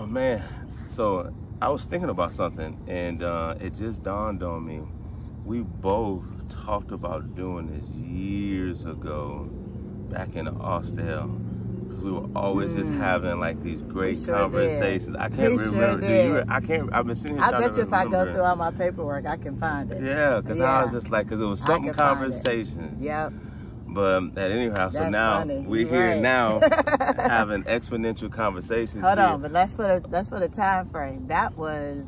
man, so I was thinking about something, and it just dawned on me. We both talked about doing this years ago, back in Austell, because we were always just having like these great conversations. Did. I can't remember. Sure I can't. I've been sitting here. I bet you if I go through all my paperwork, I can find it. Yeah, because I was just like, because it was something conversations. Yep. But at any house, so now we're here now having exponential conversations. Hold on, but let's put a time frame. That was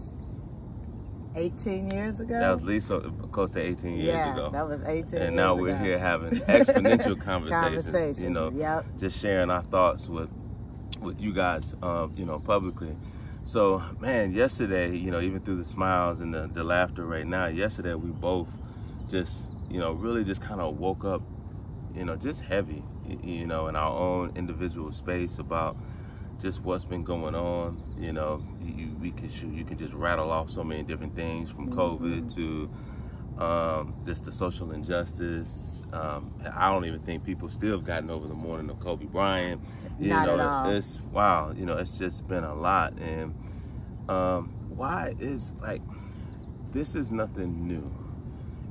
18 years ago. That was at least close to 18 years ago. Yeah, that was 18 years ago. And now we're here having exponential conversations. You know, just sharing our thoughts with you guys, you know, publicly. So, man, yesterday, you know, even through the smiles and the laughter right now, yesterday we both just, you know, really just kind of woke up, you know, just heavy, you know, in our own individual space about just what's been going on. You know, you can just rattle off so many different things, from COVID to just the social injustice. I don't even think people still have gotten over the morning of Kobe Bryant. Not at all. It's wow. You know, it's just been a lot. And why is, like, this is nothing new.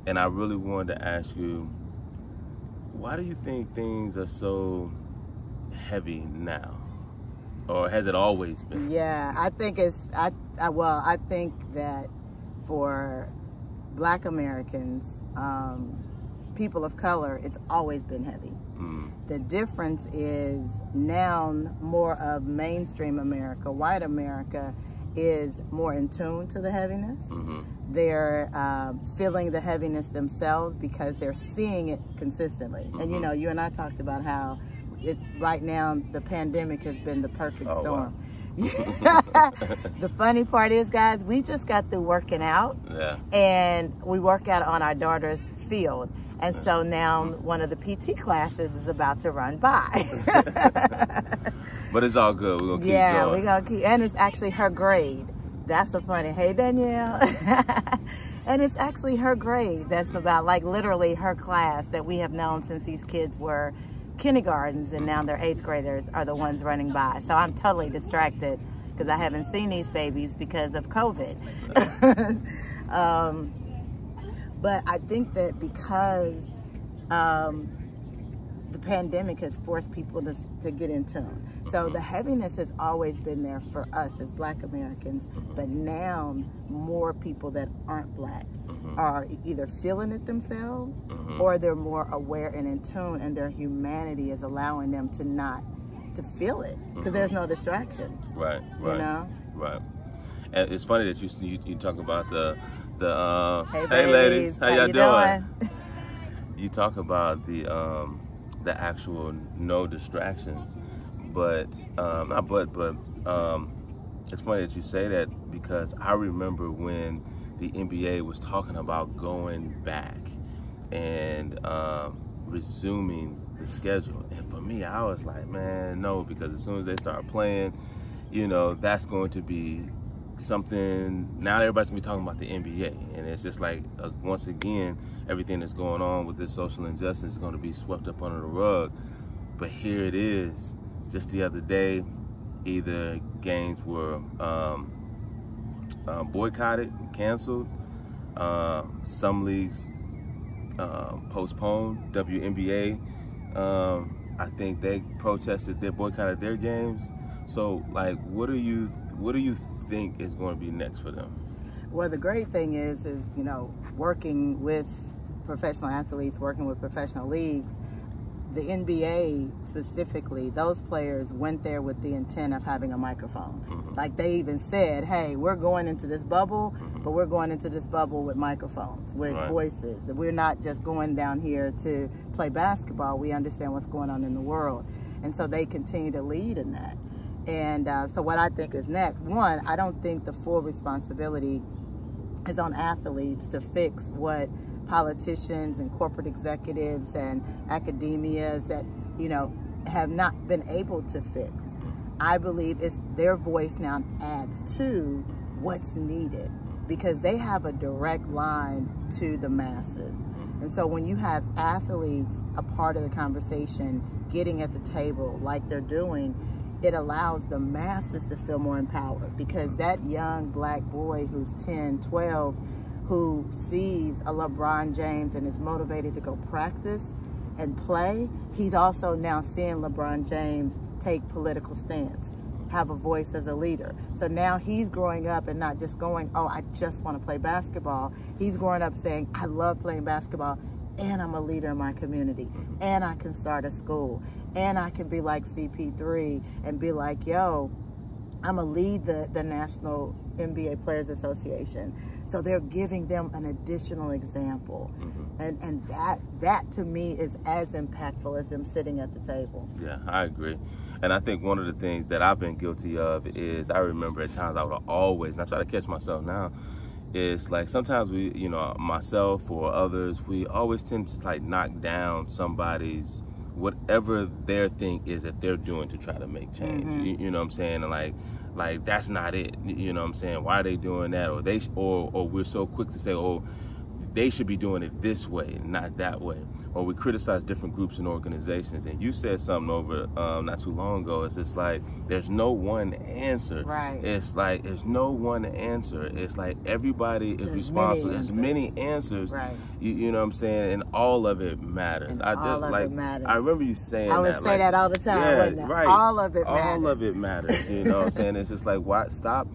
And I really wanted to ask you, why do you think things are so heavy now? Or has it always been? Yeah, I think it's, I think that for Black Americans, people of color, it's always been heavy. The difference is now more of mainstream America, white America, is more in tune to the heaviness. They're feeling the heaviness themselves because they're seeing it consistently. And you know, you and I talked about how right now the pandemic has been the perfect storm. Wow. The funny part is, guys, we just got through working out, and we work out on our daughter's field. And so now one of the PT classes is about to run by. But it's all good. We're going to keep going. Yeah, we're going to keep. And it's actually her grade. That's so funny. Hey, Danielle. And it's actually her grade. That's about, like, literally her class that we have known since these kids were kindergartens, and now they're 8th graders are the ones running by. So I'm totally distracted because I haven't seen these babies because of COVID. But I think that because the pandemic has forced people to get in tune. So the heaviness has always been there for us as Black Americans, but now more people that aren't Black are either feeling it themselves or they're more aware and in tune, and their humanity is allowing them to feel it because there's no distraction. Right. You know? Right. And it's funny that you talk about the hey ladies, how y'all doing? You talk about the actual no distractions, but it's funny that you say that, because I remember when the NBA was talking about going back and resuming the schedule, and for me, I was like, man, no, because as soon as they start playing, you know, that's going to be something. Now everybody's gonna be talking about the NBA, and it's just like once again, everything that's going on with this social injustice is going to be swept up under the rug. But here it is. Just the other day, either games were boycotted, canceled. Some leagues postponed. WNBA, I think they protested, they boycotted their games. So, like, what do you think is going to be next for them? Well, the great thing is, you know, working with professional athletes, working with professional leagues, the NBA specifically, those players went there with the intent of having a microphone. Like, they even said, hey, we're going into this bubble, but we're going into this bubble with microphones, with voices. We're not just going down here to play basketball. We understand what's going on in the world. And so they continue to lead in that. And so what I think is next, one, I don't think the full responsibility is on athletes to fix what politicians and corporate executives and academias that, you know, have not been able to fix. I believe it's their voice now adds to what's needed, because they have a direct line to the masses. And so when you have athletes a part of the conversation, getting at the table like they're doing, it allows the masses to feel more empowered, because that young black boy who's 10, 12, who sees a LeBron James and is motivated to go practice and play, he's also now seeing LeBron James take political stance, have a voice as a leader. So now he's growing up and not just going, oh, I just want to play basketball. He's growing up saying, I love playing basketball, and I'm a leader in my community, and I can start a school, and I can be like CP3 and be like, yo, I'm going to lead the National NBA Players Association. So they're giving them an additional example. And that to me is as impactful as them sitting at the table. Yeah, I agree. And I think one of the things that I've been guilty of is, I remember at times I would always, and I try to catch myself now, is like sometimes we, you know, myself or others, we always tend to like knock down somebody's, whatever their thing is that they're doing to try to make change. You know what I'm saying? And like that's not it. You know what I'm saying? Why are they doing that? Or they, or we're so quick to say, oh, they should be doing it this way and not that way. Or we criticize different groups and organizations. And you said something over not too long ago. It's just like, there's no one answer. Right. It's like, there's no one answer. It's like everybody is responsible. There's many answers. Right. You know what I'm saying? And all of it matters. And all of it matters. I remember you saying that. I would say that all the time. Yeah, wouldn't I? right. All of it matters. All of it matters. You know what I'm saying? It's just like, why stop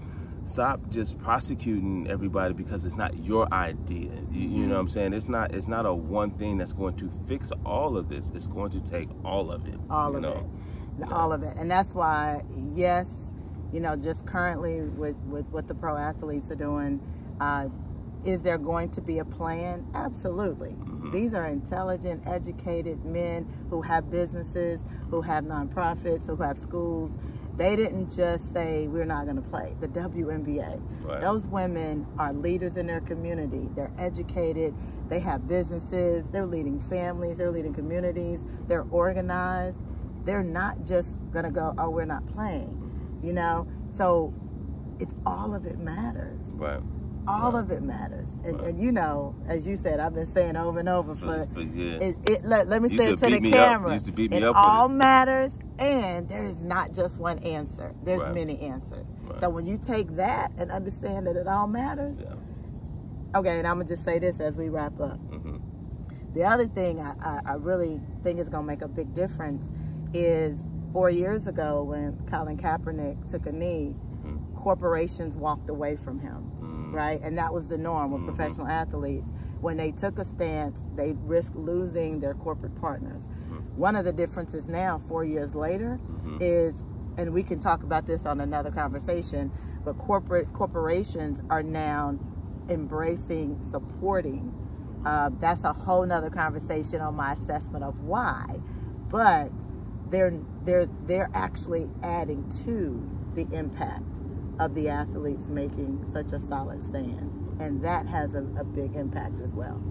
just prosecuting everybody because it's not your idea. You know what I'm saying? It's not a one thing that's going to fix all of this. It's going to take all of it. All of it. All of it. And that's why, yes, you know, just currently with what the pro athletes are doing, is there going to be a plan? Absolutely. These are intelligent, educated men who have businesses, who have nonprofits, who have schools. They didn't just say, we're not going to play. The WNBA. Right. Those women are leaders in their community. They're educated. They have businesses. They're leading families. They're leading communities. They're organized. They're not just going to go, oh, we're not playing. You know? So it's all of it matters. Right. All of it matters. And you know, as you said, I've been saying over and over for years. Let me say it to the camera. It all matters, and there is not just one answer. There's many answers. So when you take that and understand that it all matters, okay, and I'm going to just say this as we wrap up. The other thing I really think is going to make a big difference is 4 years ago when Colin Kaepernick took a knee, corporations walked away from him. Right? And that was the norm with professional athletes. When they took a stance, they risked losing their corporate partners. One of the differences now, 4 years later, is, and we can talk about this on another conversation, but corporations are now embracing, supporting. That's a whole nother conversation on my assessment of why. But they're actually adding to the impact of the athletes making such a solid stand, and that has a big impact as well.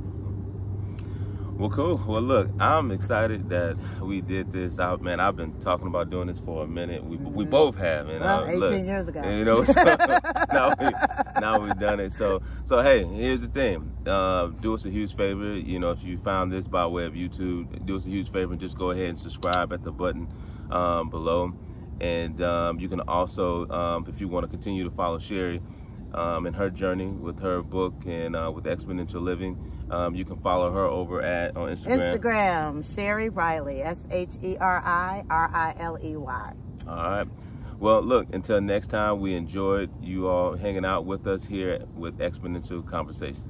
Well, cool. Well, look, I'm excited that we did this. I've been talking about doing this for a minute. We both have. And, well, 18 years ago. And, you know, so now we've done it. So hey, here's the thing. Do us a huge favor. You know, if you found this by way of YouTube, do us a huge favor and just go ahead and subscribe at the button below. And you can also, if you want to continue to follow Sheri in her journey with her book and with Exponential Living, you can follow her over on Instagram. Sheri Riley, SHERI RILEY. All right. Well, look, until next time, we enjoyed you all hanging out with us here with Exponential Conversations.